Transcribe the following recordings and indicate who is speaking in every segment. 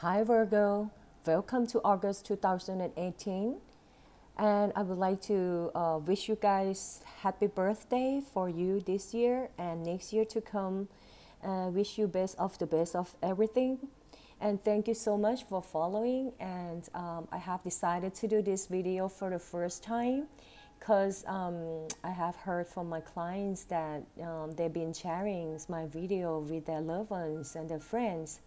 Speaker 1: Hi Virgo, welcome to August 2018, and I would like to wish you guys happy birthday for you this year and next year to come. Wish you best of everything, and thank you so much for following. And I have decided to do this video for the first time because I have heard from my clients that they've been sharing my video with their loved ones and their friends.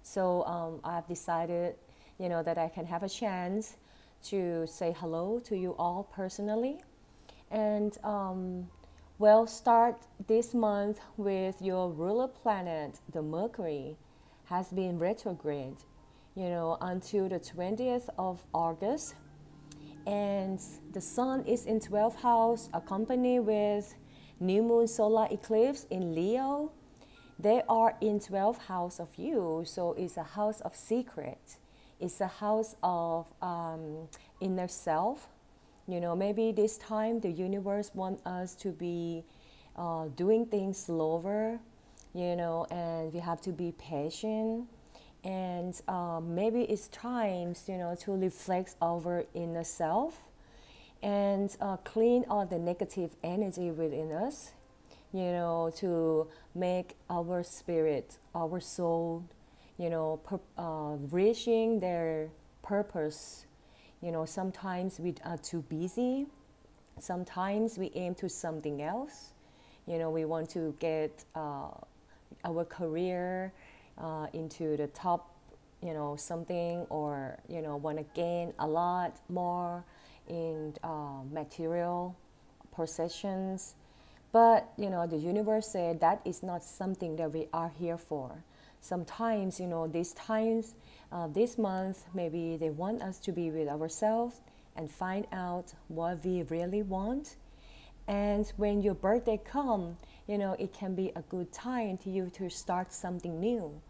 Speaker 1: So I've decided, that I can have a chance to say hello to you all personally. And start this month with your ruler planet, the Mercury, has been retrograde, until the 20th of August. And the Sun is in 12th house, accompanied with new moon solar eclipse in Leo. They are in 12th house of you, so it's a house of secret. It's a house of inner self. Maybe this time the universe wants us to be doing things slower, and we have to be patient. And maybe it's times, to reflect our inner self and clean all the negative energy within us, to make our spirit, our soul, reaching their purpose. Sometimes we are too busy. Sometimes we aim to something else. We want to get our career into the top, something, or, want to gain a lot more in material possessions. But, the universe said that is not something that we are here for. Sometimes, this month, maybe they want us to be with ourselves and find out what we really want. And when your birthday comes, it can be a good time to you to start something new.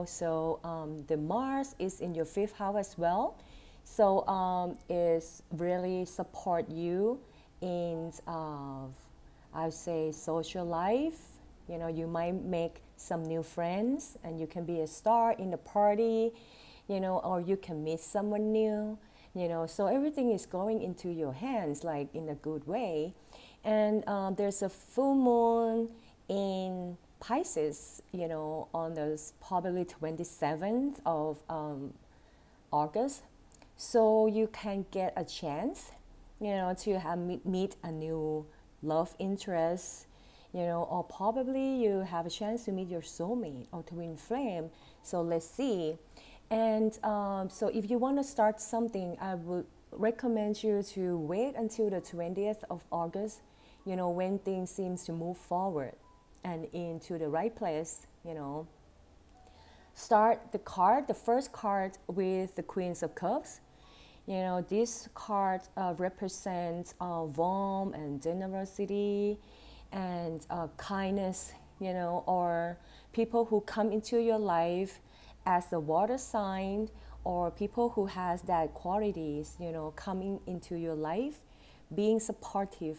Speaker 1: So the Mars is in your 5th house as well. So it's really support you in I would say social life. You might make some new friends and you can be a star in the party, or you can meet someone new, so everything is going into your hands, like in a good way. And there's a full moon in Pisces, on the probably 27th of August. So you can get a chance, to meet a new love interest, or probably you have a chance to meet your soulmate or twin flame. So let's see. And so if you want to start something, I would recommend you to wait until the 20th of August, when things seems to move forward and into the right place. Start the first card with the Queens of Cups. This card represents warmth and generosity and kindness, or people who come into your life as a water sign, or people who has that qualities, coming into your life, being supportive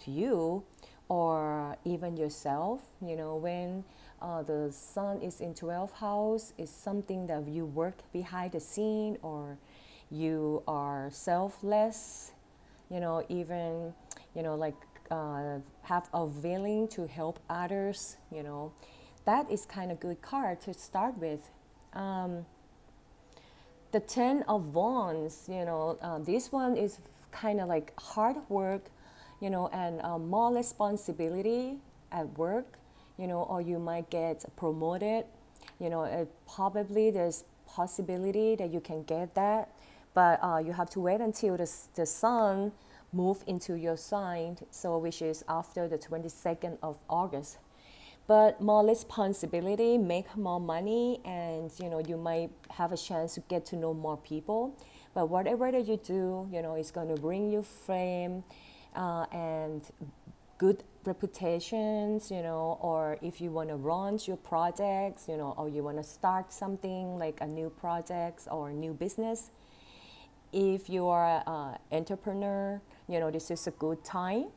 Speaker 1: to you or even yourself. When the Sun is in 12th house, it's something that you work behind the scene, or you are selfless, even, like have a willing to help others, that is kind of good card to start with. The 10 of Wands, this one is kind of like hard work, and more responsibility at work, or you might get promoted, probably there's possibility that you can get that, but you have to wait until the Sun move into your sign, so which is after the 22nd of August. But more responsibility, make more money, and you might have a chance to get to know more people. But whatever that you do, it's going to bring you fame and good reputations, or if you want to launch your projects, or you want to start something like a new project or a new business. If you are an entrepreneur, this is a good time.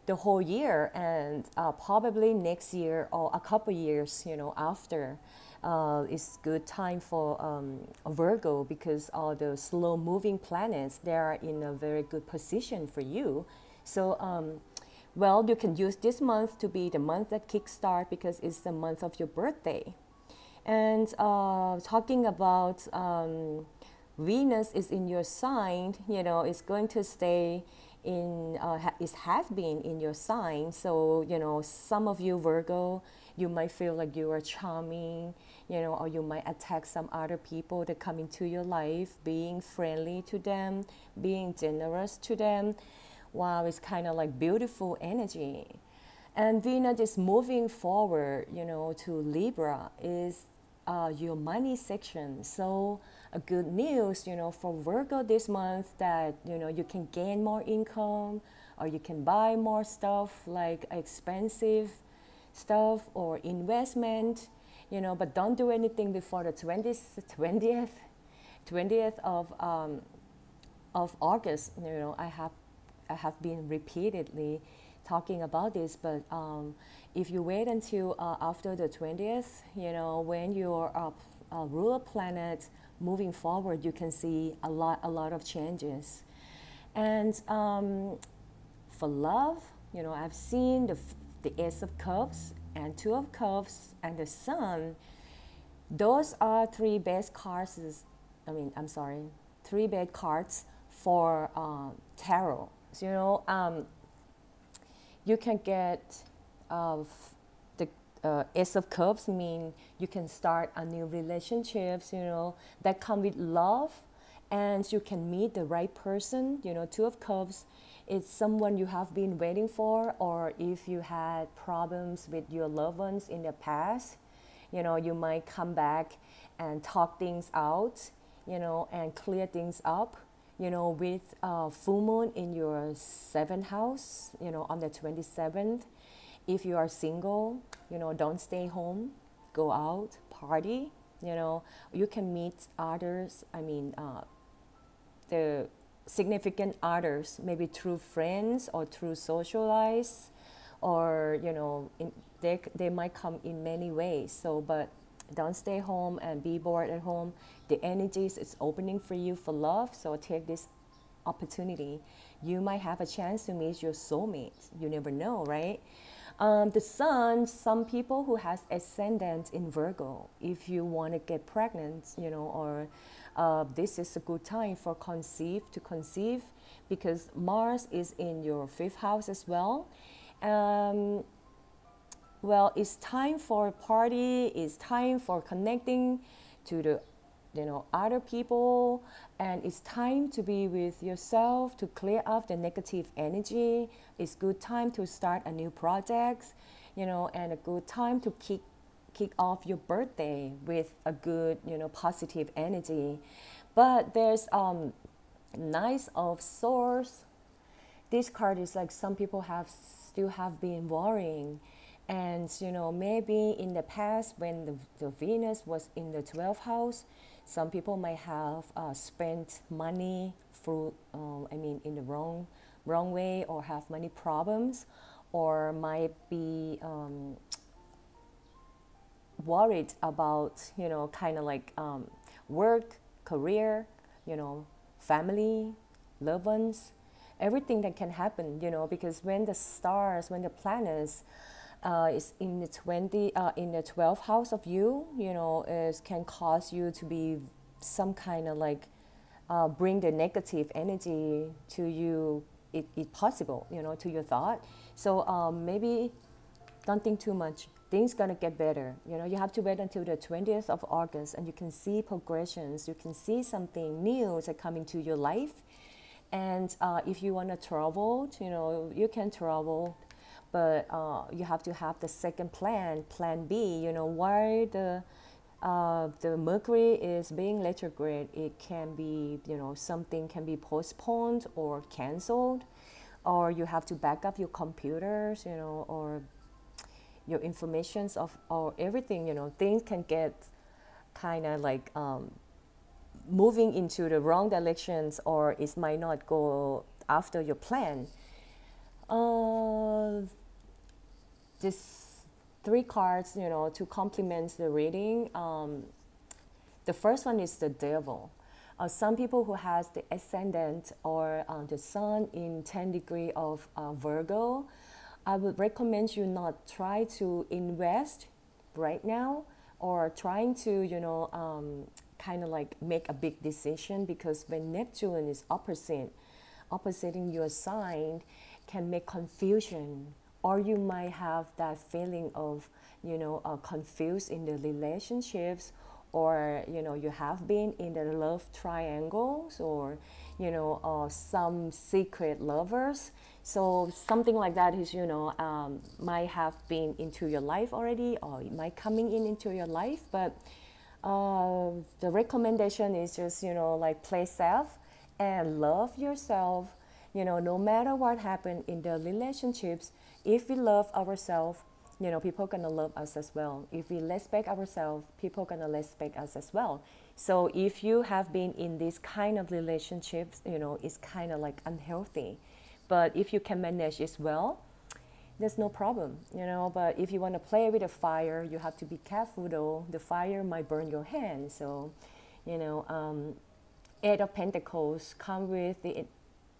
Speaker 1: The whole year, and probably next year or a couple years, after, It's good time for Virgo because all the slow moving planets, they are in a very good position for you. So well, you can use this month to be the month that kickstart because it's the month of your birthday. And talking about Venus is in your sign, you know, it's going to stay in, it has been in your sign. So, you know, some of you Virgo, you might feel like you are charming, you know, or you might attack some other people that come into your life, being friendly to them, being generous to them. Wow, it's kind of like beautiful energy. And Venus is moving forward, you know, to Libra is your money section. So a good news, you know, for Virgo this month that, you know, you can gain more income or you can buy more stuff like expensive stuff or investment, you know, but don't do anything before the 20th of August. You know, I have been repeatedly talking about this, but if you wait until after the 20th, you know, when your ruler planet moving forward, you can see a lot of changes. And for love, you know, I've seen the Ace of Cups and Two of Cups and the Sun. Those are three best cards. Three best cards for tarot. So, you know, you can get the Ace of Cups mean you can start a new relationships, you know, that come with love, and you can meet the right person. You know, Two of Cups, it's someone you have been waiting for, or if you had problems with your loved ones in the past, you know, you might come back and talk things out, you know, and clear things up. You know, with full moon in your 7th house, you know, on the 27th. If you are single, you know, don't stay home, go out, party, you know. You can meet others, the significant others, maybe through friends or through socialize, or, you know, they might come in many ways. So, but don't stay home and be bored at home. The energies is opening for you for love, so take this opportunity. You might have a chance to meet your soulmate. You never know, right? The Sun, some people who has ascendant in Virgo, if you want to get pregnant, you know, or this is a good time for to conceive because Mars is in your 5th house as well. Well, it's time for a party. It's time for connecting to the, you know, other people, and it's time to be with yourself to clear up the negative energy. It's good time to start a new project, you know, and a good time to kick off your birthday with a good, you know, positive energy. But there's Knight of Swords. This card is like some people still have been worrying. And, you know, maybe in the past when the Venus was in the 12th house, some people might have spent money through, in the wrong way, or have money problems, or might be worried about, you know, kind of like work, career, you know, family, loved ones, everything that can happen, you know, because when the planets is in the 12th house of you, you know, it can cause you to be some kind of like bring the negative energy to you, if possible, you know, to your thought. So maybe don't think too much. Things gonna get better. You know, you have to wait until the 20th of August, and you can see progressions. You can see something new that come into your life. And if you wanna travel, you know, you can travel. But you have to have the second plan B, you know, why the Mercury is being retrograde. It can be, you know, something can be postponed or canceled, or you have to back up your computers, you know, or your informations or everything, you know, things can get kind of like moving into the wrong directions, or it might not go after your plan. This three cards, to complement the reading. The first one is the devil. Some people who has the ascendant or the sun in 10 degree of Virgo, I would recommend you not try to invest right now or trying to, kind of like make a big decision, because when Neptune is oppositing your sign can make confusion, or you might have that feeling of, confused in the relationships, or you have been in the love triangles, or some secret lovers. So something like that is, might have been into your life already, or it might coming into your life. But the recommendation is just, like play safe and love yourself. No matter what happened in the relationships, if we love ourselves, people gonna love us as well. If we respect ourselves, people gonna respect us as well. So if you have been in this kind of relationships, it's kind of like unhealthy. But if you can manage it well, there's no problem, But if you want to play with the fire, you have to be careful though. The fire might burn your hand. So, Eight of Pentacles come with the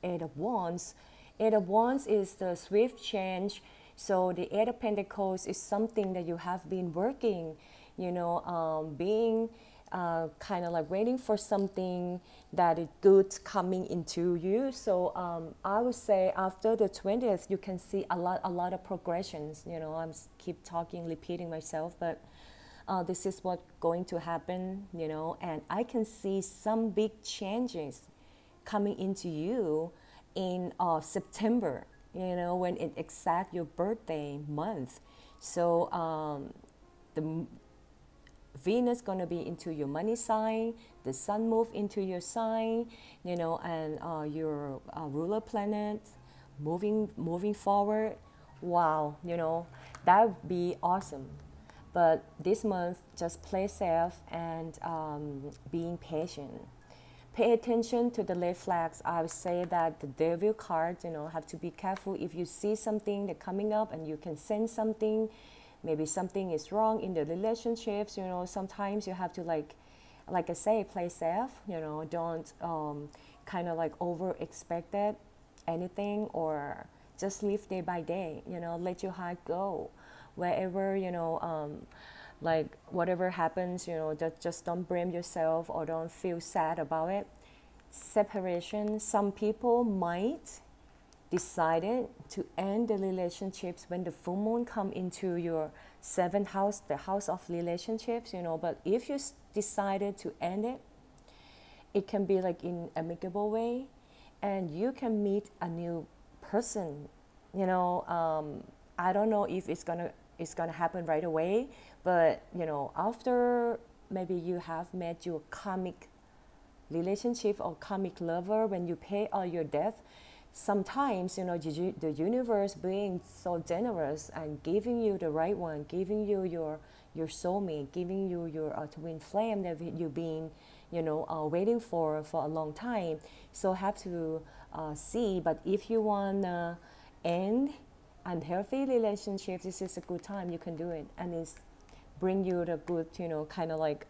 Speaker 1: Eight of Wands. Eight of Wands is the swift change. So the Eight of Pentacles is something that you have been working, being kind of like waiting for something that is good coming into you. So I would say after the 20th, you can see a lot of progressions. I'm keep talking, repeating myself, but this is what's going to happen, and I can see some big changes coming into you in September, when it exact your birthday month. So the Venus gonna be into your money sign, the sun move into your sign, and your ruler planet moving forward. Wow, that would be awesome. But this month, just play safe and being patient. Pay attention to the red flags. I would say that the devil cards, have to be careful. If you see something that coming up and you can sense something, maybe something is wrong in the relationships, sometimes you have to like I say, play safe, don't kind of like over expect it, anything, or just live day by day, let your heart go. Wherever, like whatever happens, just don't blame yourself or don't feel sad about it. Separation, some people might decided to end the relationships when the full moon come into your seventh house, the house of relationships, but if you decided to end it, it can be like in amicable way, and you can meet a new person. I don't know if it's gonna happen right away, but after maybe you have met your karmic relationship or karmic lover, when you pay all your debt, sometimes the universe being so generous and giving you the right one, giving you your soulmate, giving you your twin flame that you've been waiting for a long time. So have to see. But if you want to end unhealthy relationships, this is a good time. You can do it, and it's bring you the good, kind of like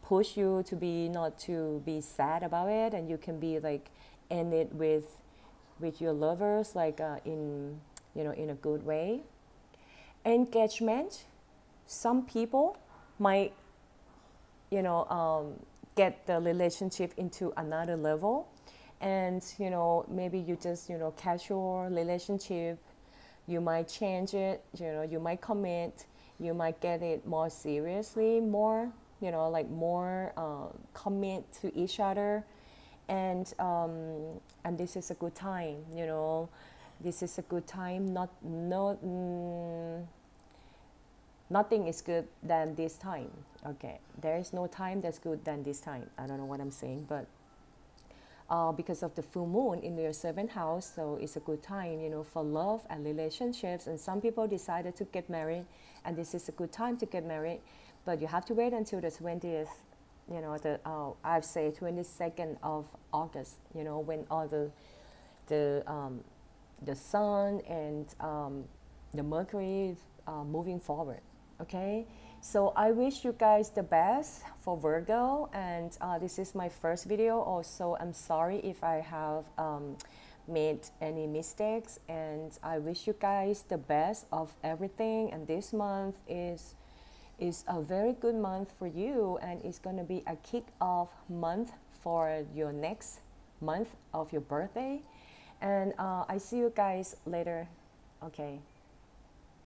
Speaker 1: push you to be not to be sad about it, and you can be like end it with your lovers, like in in a good way. Engagement, some people might get the relationship into another level, and maybe you just casual relationship, you might change it, you might commit, you might get it more seriously, more like more commit to each other, and this is a good time. This is a good time. Nothing is good than this time. Okay, there is no time that's good than this time. I don't know what I'm saying, but because of the full moon in your seventh house, so it's a good time, for love and relationships. And some people decided to get married, and this is a good time to get married, but you have to wait until the 20th. I'd say 22nd of August. When all the sun and the Mercury moving forward. Okay, so I wish you guys the best for Virgo, and this is my first video. Also, I'm sorry if I have made any mistakes, and I wish you guys the best of everything. And this month is a very good month for you, and it's going to be a kick-off month for your next month of your birthday. And I see you guys later. Okay.